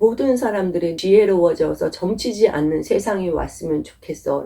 모든 사람들이 지혜로워져서 점치지 않는 세상이 왔으면 좋겠어.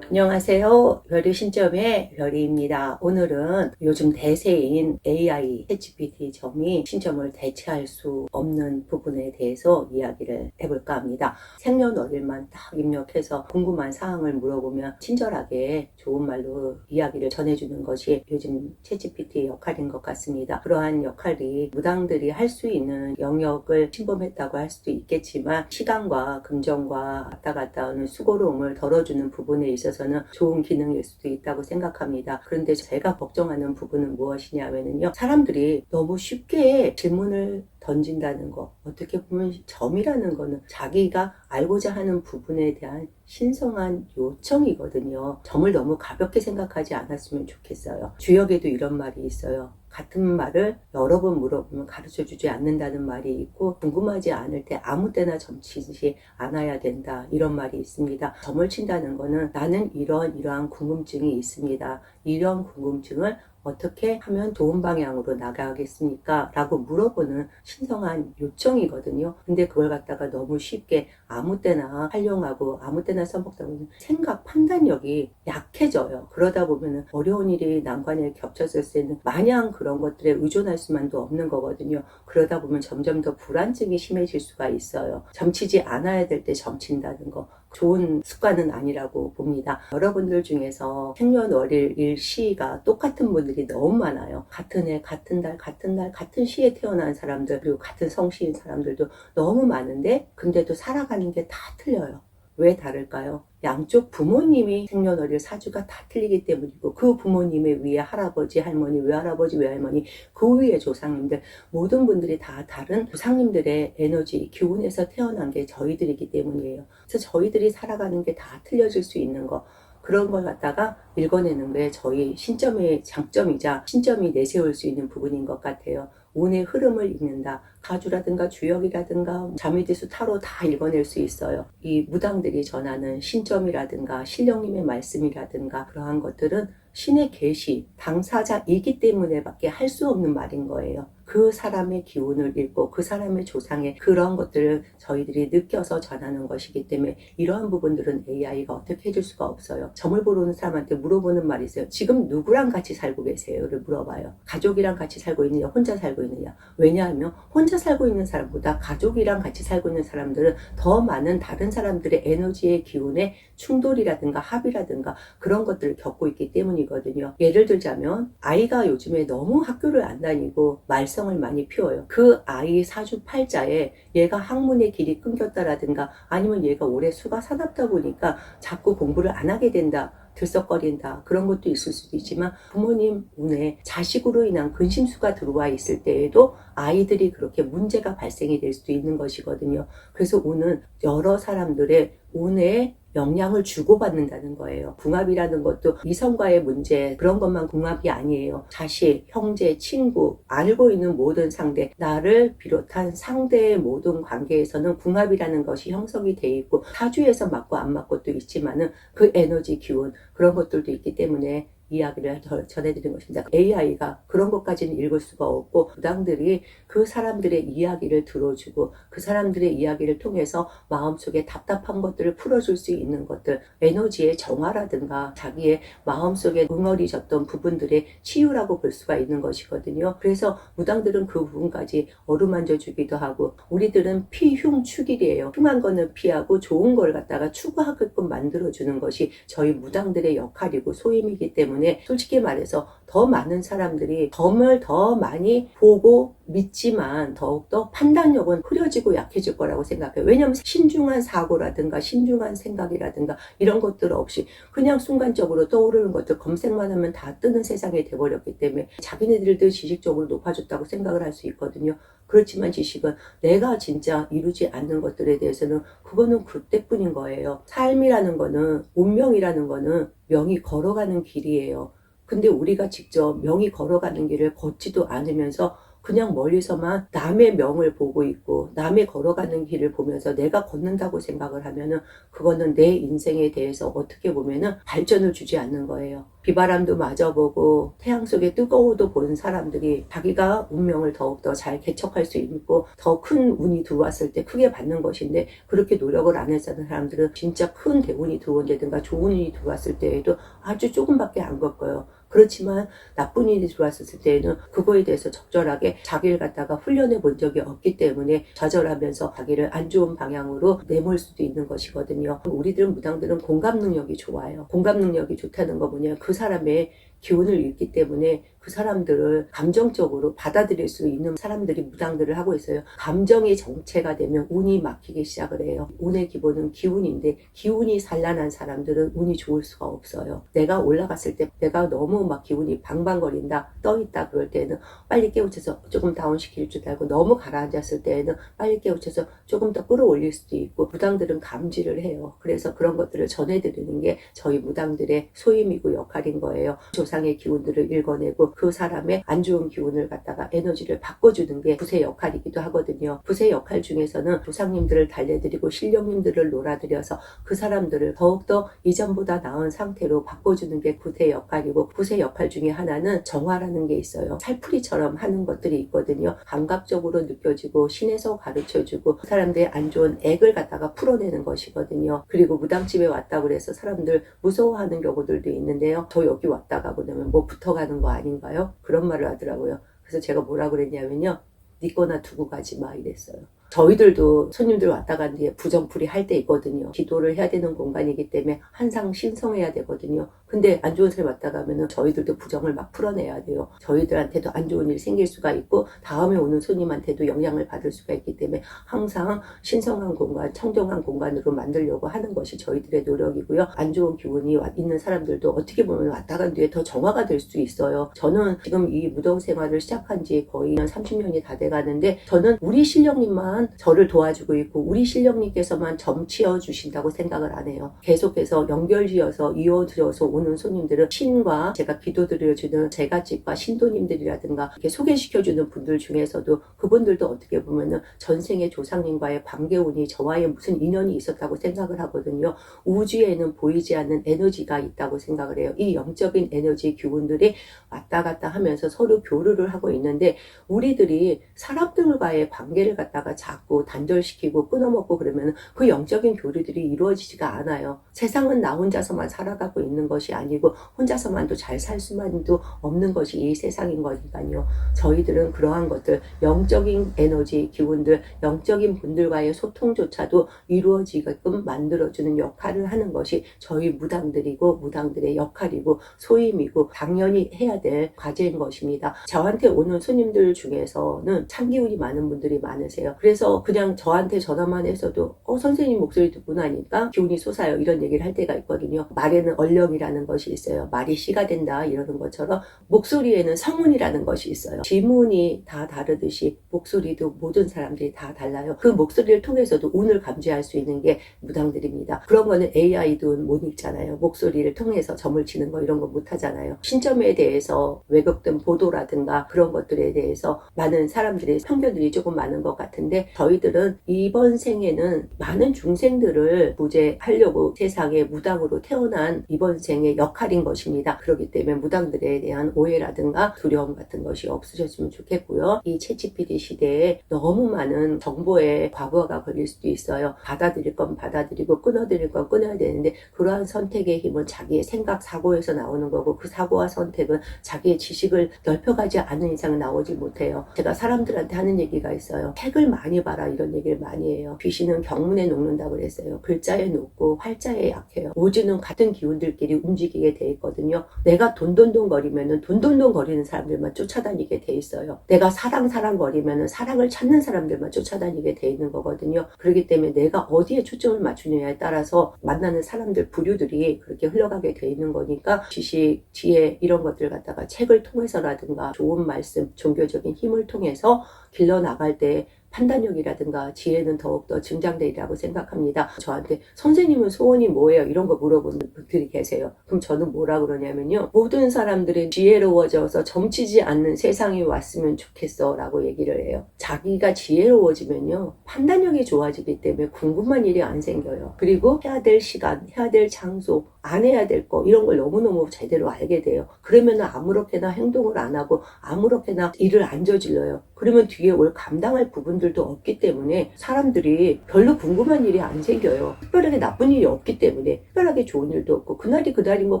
안녕하세요. 별의 신점의 별이입니다. 오늘은 요즘 대세인 AI, 챗GPT 점이 신점을 대체할 수 없는 부분에 대해서 이야기를 해볼까 합니다. 생년월일만 딱 입력해서 궁금한 사항을 물어보면 친절하게 좋은 말로 이야기를 전해주는 것이 요즘 챗GPT의 역할인 것 같습니다. 그러한 역할이 무당들이 할 수 있는 영역을 침범했다고 할 수도 있겠지만 시간과 금전과 왔다 갔다 하는 수고로움을 덜어주는 부분에 있어서 는 좋은 기능일 수도 있다고 생각합니다. 그런데 제가 걱정하는 부분은 무엇이냐면요, 사람들이 너무 쉽게 질문을 던진다는 거, 어떻게 보면 점이라는 거는 자기가 알고자 하는 부분에 대한 신성한 요청이거든요. 점을 너무 가볍게 생각하지 않았으면 좋겠어요. 주역에도 이런 말이 있어요. 같은 말을 여러 번 물어보면 가르쳐주지 않는다는 말이 있고, 궁금하지 않을 때 아무 때나 점치지 않아야 된다, 이런 말이 있습니다. 점을 친다는 거는 나는 이러한 궁금증이 있습니다. 이런 궁금증을 어떻게 하면 좋은 방향으로 나가겠습니까? 라고 물어보는 신성한 요청이거든요. 근데 그걸 갖다가 너무 쉽게 아무 때나 활용하고 아무 때나 써먹다 보면 생각, 판단력이 약해져요. 그러다 보면 어려운 일이 난관에 겹쳤을 때는 마냥 그런 것들에 의존할 수만도 없는 거거든요. 그러다 보면 점점 더 불안증이 심해질 수가 있어요. 점치지 않아야 될 때 점친다는 거, 좋은 습관은 아니라고 봅니다. 여러분들 중에서 생년월일 일시가 똑같은 분들이 너무 많아요. 같은 해, 같은 달, 같은 날, 같은 시에 태어난 사람들, 그리고 같은 성씨인 사람들도 너무 많은데, 근데도 살아가는 게 다 틀려요. 왜 다를까요? 양쪽 부모님이 생년월일 사주가 다 틀리기 때문이고, 그 부모님의 위에 할아버지, 할머니, 외할아버지, 외할머니, 그 위에 조상님들, 모든 분들이 다 다른 조상님들의 에너지, 기운에서 태어난 게 저희들이기 때문이에요. 그래서 저희들이 살아가는 게 다 틀려질 수 있는 거, 그런 걸 갖다가 읽어내는 게 저희 신점의 장점이자 신점이 내세울 수 있는 부분인 것 같아요. 운의 흐름을 읽는다. 가주라든가 주역이라든가 자미지수 타로 다 읽어낼 수 있어요. 이 무당들이 전하는 신점이라든가 신령님의 말씀이라든가 그러한 것들은 신의 계시, 당사자이기 때문에 밖에 할 수 없는 말인 거예요. 그 사람의 기운을 읽고 그 사람의 조상의 그런 것들을 저희들이 느껴서 전하는 것이기 때문에 이러한 부분들은 AI가 어떻게 해줄 수가 없어요. 점을 보러 오는 사람한테 물어보는 말이 있어요. 지금 누구랑 같이 살고 계세요?를 물어봐요. 가족이랑 같이 살고 있느냐, 혼자 살고 있느냐. 왜냐하면 혼자 살고 있는 사람보다 가족이랑 같이 살고 있는 사람들은 더 많은 다른 사람들의 에너지의 기운에 충돌이라든가 합이라든가 그런 것들을 겪고 있기 때문이거든요. 예를 들자면 아이가 요즘에 너무 학교를 안 다니고 말썽을 많이 피워요. 그 아이 사주 팔자에 얘가 학문의 길이 끊겼다라든가 아니면 얘가 올해 수가 사납다 보니까 자꾸 공부를 안 하게 된다, 들썩거린다, 그런 것도 있을 수도 있지만 부모님 운에 자식으로 인한 근심수가 들어와 있을 때에도 아이들이 그렇게 문제가 발생이 될 수도 있는 것이거든요. 그래서 운은 여러 사람들의 운에 영향을 주고받는다는 거예요. 궁합이라는 것도 이성과의 문제, 그런 것만 궁합이 아니에요. 자식, 형제, 친구, 알고 있는 모든 상대, 나를 비롯한 상대의 모든 관계에서는 궁합이라는 것이 형성이 돼 있고 사주에서 맞고 안 맞고도 있지만은 그 에너지 기운, 그런 것들도 있기 때문에 이야기를 전해드린 것입니다. AI가 그런 것까지는 읽을 수가 없고 무당들이 그 사람들의 이야기를 들어주고 그 사람들의 이야기를 통해서 마음속에 답답한 것들을 풀어줄 수 있는 것들, 에너지의 정화라든가 자기의 마음속에 응어리졌던 부분들의 치유라고 볼 수가 있는 것이거든요. 그래서 무당들은 그 부분까지 어루만져 주기도 하고, 우리들은 피흉축일이에요. 흉한 거는 피하고 좋은 걸 갖다가 추구하게끔 만들어주는 것이 저희 무당들의 역할이고 소임이기 때문에 솔직히 말해서 더 많은 사람들이 점을 더 많이 보고 믿지만 더욱더 판단력은 흐려지고 약해질 거라고 생각해요. 왜냐하면 신중한 사고라든가 신중한 생각이라든가 이런 것들 없이 그냥 순간적으로 떠오르는 것들 검색만 하면 다 뜨는 세상이 돼버렸기 때문에 자기네들도 지식적으로 높아졌다고 생각을 할 수 있거든요. 그렇지만 지식은 내가 진짜 이루지 않는 것들에 대해서는 그거는 그때뿐인 거예요. 삶이라는 거는, 운명이라는 거는 명이 걸어가는 길이에요. 근데 우리가 직접 명이 걸어가는 길을 걷지도 않으면서 그냥 멀리서만 남의 명을 보고 있고 남의 걸어가는 길을 보면서 내가 걷는다고 생각을 하면은 그거는 내 인생에 대해서 어떻게 보면은 발전을 주지 않는 거예요. 비바람도 맞아보고 태양 속의 뜨거워도 본 사람들이 자기가 운명을 더욱더 잘 개척할 수 있고 더 큰 운이 들어왔을 때 크게 받는 것인데, 그렇게 노력을 안 했던 사람들은 진짜 큰 대운이 들어온다든가 좋은 운이 들어왔을 때에도 아주 조금밖에 안 겪어요. 그렇지만 나쁜 일이 들어왔을 때에는 그거에 대해서 적절하게 자기를 갖다가 훈련해 본 적이 없기 때문에 좌절하면서 자기를 안 좋은 방향으로 내몰 수도 있는 것이거든요. 우리들은 무당들은 공감 능력이 좋아요. 공감 능력이 좋다는 거 뭐냐, 그 사람의 기운을 읽기 때문에 그 사람들을 감정적으로 받아들일 수 있는 사람들이 무당들을 하고 있어요. 감정이 정체가 되면 운이 막히기 시작을 해요. 운의 기본은 기운인데 기운이 산란한 사람들은 운이 좋을 수가 없어요. 내가 올라갔을 때 내가 너무 막 기운이 방방거린다, 떠있다 그럴 때는 빨리 깨우쳐서 조금 다운시킬 줄 알고, 너무 가라앉았을 때에는 빨리 깨우쳐서 조금 더 끌어올릴 수도 있고, 무당들은 감지를 해요. 그래서 그런 것들을 전해드리는 게 저희 무당들의 소임이고 역할인 거예요. 조상의 기운들을 읽어내고 그 사람의 안 좋은 기운을 갖다가 에너지를 바꿔주는 게 붓의 역할이기도 하거든요. 붓의 역할 중에서는 조상님들을 달래드리고 신령님들을 놀아드려서 그 사람들을 더욱더 이전보다 나은 상태로 바꿔주는 게 붓의 역할이고, 붓의 역할 중에 하나는 정화라는 게 있어요. 살풀이처럼 하는 것들이 있거든요. 감각적으로 느껴지고 신에서 가르쳐주고 그 사람들의 안 좋은 액을 갖다가 풀어내는 것이거든요. 그리고 무당집에 왔다고 그래서 사람들 무서워하는 경우들도 있는데요. 저 여기 왔다가 그러면 뭐 붙어가는 거 아닌가요? 그런 말을 하더라고요. 그래서 제가 뭐라 그랬냐면요, 네 거나 두고 가지 마 이랬어요. 저희들도 손님들 왔다 간 뒤에 부정풀이 할 때 있거든요. 기도를 해야 되는 공간이기 때문에 항상 신성해야 되거든요. 근데 안 좋은 사람이 왔다 가면은 저희들도 부정을 막 풀어내야 돼요. 저희들한테도 안 좋은 일이 생길 수가 있고 다음에 오는 손님한테도 영향을 받을 수가 있기 때문에 항상 신성한 공간, 청정한 공간으로 만들려고 하는 것이 저희들의 노력이고요. 안 좋은 기운이 있는 사람들도 어떻게 보면 왔다 간 뒤에 더 정화가 될 수 있어요. 저는 지금 이 무당 생활을 시작한 지 거의 30년이 다 돼가는데, 저는 우리 신령님만 저를 도와주고 있고 우리 신령님께서만 점치어 주신다고 생각을 안 해요. 계속해서 연결지어서 이어져서 오는 손님들은 신과 제가 기도드려주는 제갓집과 신도님들이라든가 이렇게 소개시켜주는 분들 중에서도 그분들도 어떻게 보면은 전생의 조상님과의 관계운이 저와의 무슨 인연이 있었다고 생각을 하거든요. 우주에는 보이지 않는 에너지가 있다고 생각을 해요. 이 영적인 에너지 기운들이 왔다 갔다 하면서 서로 교류를 하고 있는데, 우리들이 사람들과의 관계를 갖다가 자꾸 단절시키고 끊어먹고 그러면 그 영적인 교류들이 이루어지지가 않아요. 세상은 나 혼자서만 살아가고 있는 것이 아니고 혼자서만도 잘 살 수만도 없는 것이 이 세상인 거니까요. 저희들은 그러한 것들, 영적인 에너지 기운들, 영적인 분들과의 소통조차도 이루어지게끔 만들어주는 역할을 하는 것이 저희 무당들이고 무당들의 역할이고 소임이고 당연히 해야 될 과제인 것입니다. 저한테 오는 손님들 중에서는 참기운이 많은 분들이 많으세요. 그래서 그냥 저한테 전화만 했어도 선생님 목소리 듣고 나니까 기운이 솟아요 이런 얘기를 할 때가 있거든요. 말에는 얼령이라는 것이 있어요. 말이 씨가 된다 이러는 것처럼 목소리에는 성운이라는 것이 있어요. 지문이 다 다르듯이 목소리도 모든 사람들이 다 달라요. 그 목소리를 통해서도 운을 감지할 수 있는 게 무당들입니다. 그런 거는 AI도 못 읽잖아요. 목소리를 통해서 점을 치는 거 이런 거 못 하잖아요. 신점에 대해서 왜곡된 보도라든가 그런 것들에 대해서 많은 사람들의 편견들이 조금 많은 것 같은데, 저희들은 이번 생에는 많은 중생들을 구제하려고 세상에 무당으로 태어난 이번 생의 역할인 것입니다. 그렇기 때문에 무당들에 대한 오해라든가 두려움 같은 것이 없으셨으면 좋겠고요. 이 챗GPT 시대에 너무 많은 정보에 과부하가 걸릴 수도 있어요. 받아들일 건 받아들이고 끊어들일 건 끊어야 되는데, 그러한 선택의 힘은 자기의 생각, 사고에서 나오는 거고, 그 사고와 선택은 자기의 지식을 넓혀가지 않는 이상 나오지 못해요. 제가 사람들한테 하는 얘기가 있어요. 책을 많이 봐라 이런 얘기를 많이 해요. 귀신은 경문에 녹는다고 그랬어요. 글자에 녹고 활자에 약해요. 우주는 같은 기운들끼리 움직이게 돼 있거든요. 내가 돈돈돈거리면은 돈돈돈거리는 사람들만 쫓아다니게 돼 있어요. 내가 사랑거리면은 사랑을 찾는 사람들만 쫓아다니게 돼 있는 거거든요. 그렇기 때문에 내가 어디에 초점을 맞추느냐에 따라서 만나는 사람들 부류들이 그렇게 흘러가게 돼 있는 거니까, 지식, 지혜 이런 것들 갖다가 책을 통해서라든가 좋은 말씀, 종교적인 힘을 통해서 길러나갈 때 판단력이라든가 지혜는 더욱더 증장되리라고 생각합니다. 저한테 선생님은 소원이 뭐예요? 이런 거 물어보는 분들이 계세요. 그럼 저는 뭐라 그러냐면요. 모든 사람들이 지혜로워져서 점치지 않는 세상이 왔으면 좋겠어 라고 얘기를 해요. 자기가 지혜로워지면요. 판단력이 좋아지기 때문에 궁금한 일이 안 생겨요. 그리고 해야 될 시간, 해야 될 장소, 안 해야 될 거 이런 걸 너무너무 제대로 알게 돼요. 그러면 아무렇게나 행동을 안 하고 아무렇게나 일을 안 저질러요. 그러면 뒤에 올 감당할 부분들도 없기 때문에 사람들이 별로 궁금한 일이 안 생겨요. 특별하게 나쁜 일이 없기 때문에 특별하게 좋은 일도 없고 그날이 그날인 것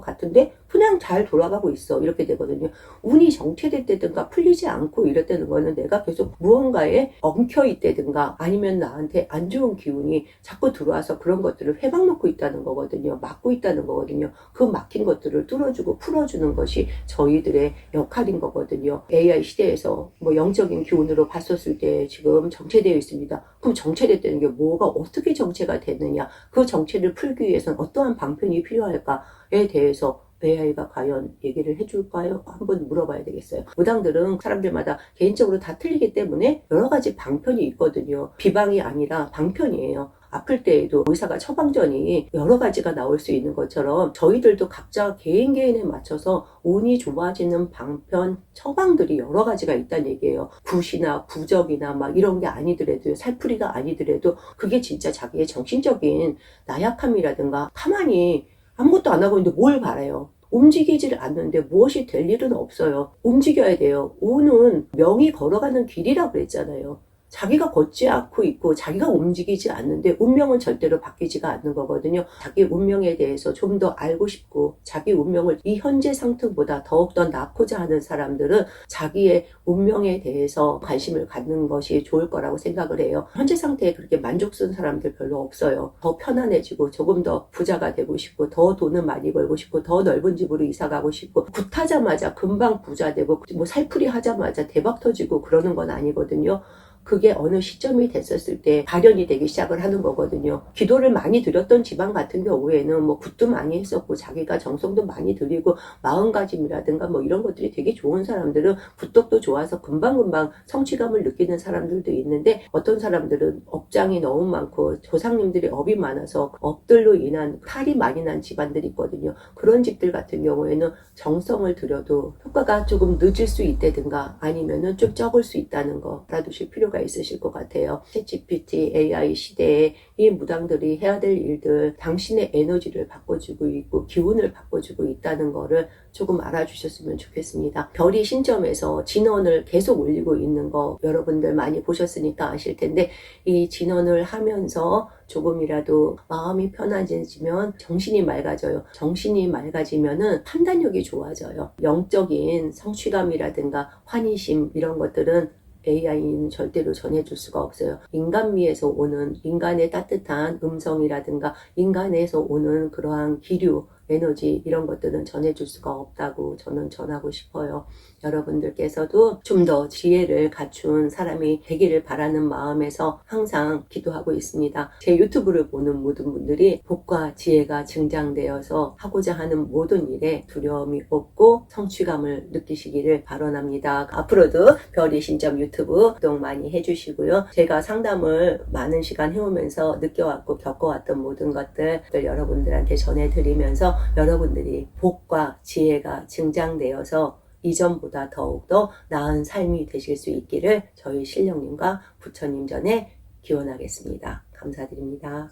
같은데 그냥 잘 돌아가고 있어 이렇게 되거든요. 운이 정체될 때든가 풀리지 않고 이랬다는 거는 내가 계속 무언가에 엉켜 있다든가 아니면 나한테 안 좋은 기운이 자꾸 들어와서 그런 것들을 회방 놓고 있다는 거거든요. 막고 있다는 거거든요. 그 막힌 것들을 뚫어주고 풀어주는 것이 저희들의 역할인 거거든요. AI 시대에서 뭐 영적인 기운으로 봤었을 때 지금 정체되어 있습니다. 그럼 정체됐다는 게 뭐가 어떻게 정체가 됐느냐, 그 정체를 풀기 위해서는 어떠한 방편이 필요할까에 대해서 AI가 과연 얘기를 해줄까요? 한번 물어봐야 되겠어요. 무당들은 사람들마다 개인적으로 다 틀리기 때문에 여러 가지 방편이 있거든요. 비방이 아니라 방편이에요. 아플 때에도 의사가 처방전이 여러 가지가 나올 수 있는 것처럼 저희들도 각자 개인에 맞춰서 운이 좋아지는 방편 처방들이 여러 가지가 있다는 얘기예요. 굿이나 부적이나 막 이런 게 아니더라도 살풀이가 아니더라도 그게 진짜 자기의 정신적인 나약함이라든가 가만히 아무것도 안 하고 있는데 뭘 바라요? 움직이질 않는데 무엇이 될 일은 없어요. 움직여야 돼요. 운은 명이 걸어가는 길이라고 그랬잖아요. 자기가 걷지 않고 있고 자기가 움직이지 않는데 운명은 절대로 바뀌지가 않는 거거든요. 자기 운명에 대해서 좀 더 알고 싶고 자기 운명을 이 현재 상태보다 더욱더 낳고자 하는 사람들은 자기의 운명에 대해서 관심을 갖는 것이 좋을 거라고 생각을 해요. 현재 상태에 그렇게 만족스러운 사람들 별로 없어요. 더 편안해지고 조금 더 부자가 되고 싶고 더 돈을 많이 벌고 싶고 더 넓은 집으로 이사 가고 싶고 굿하자마자 금방 부자 되고 뭐 살풀이 하자마자 대박 터지고 그러는 건 아니거든요. 그게 어느 시점이 됐었을 때 발현이 되기 시작을 하는 거거든요. 기도를 많이 드렸던 집안 같은 경우에는 뭐 굿도 많이 했었고 자기가 정성도 많이 들이고 마음가짐이라든가 뭐 이런 것들이 되게 좋은 사람들은 굿덕도 좋아서 금방금방 성취감을 느끼는 사람들도 있는데 어떤 사람들은 업장이 너무 많고 조상님들이 업이 많아서 업들로 인한 탈이 많이 난 집안들이 있거든요. 그런 집들 같은 경우에는 정성을 들여도 효과가 조금 늦을 수 있다든가 아니면은 좀 적을 수 있다는 거 알아두실 필요가 있으실 것 같아요. 챗GPT, AI 시대에 이 무당들이 해야 될 일들, 당신의 에너지를 바꿔주고 있고 기운을 바꿔주고 있다는 거를 조금 알아주셨으면 좋겠습니다. 별이 신점에서 진원을 계속 올리고 있는 거 여러분들 많이 보셨으니까 아실 텐데 이 진원을 하면서 조금이라도 마음이 편안해지면 정신이 맑아져요. 정신이 맑아지면은 판단력이 좋아져요. 영적인 성취감이라든가 환희심 이런 것들은 AI는 절대로 전해줄 수가 없어요. 인간미에서 오는 인간의 따뜻한 음성이라든가 인간에서 오는 그러한 기류, 에너지 이런 것들은 전해줄 수가 없다고 저는 전하고 싶어요. 여러분들께서도 좀 더 지혜를 갖춘 사람이 되기를 바라는 마음에서 항상 기도하고 있습니다. 제 유튜브를 보는 모든 분들이 복과 지혜가 증장되어서 하고자 하는 모든 일에 두려움이 없고 성취감을 느끼시기를 바라랍니다. 앞으로도 별이 신점 유튜브 구독 많이 해주시고요. 제가 상담을 많은 시간 해오면서 느껴왔고 겪어왔던 모든 것들 여러분들한테 전해드리면서 여러분들이 복과 지혜가 증장되어서 이전보다 더욱더 나은 삶이 되실 수 있기를 저희 신령님과 부처님 전에 기원하겠습니다. 감사드립니다.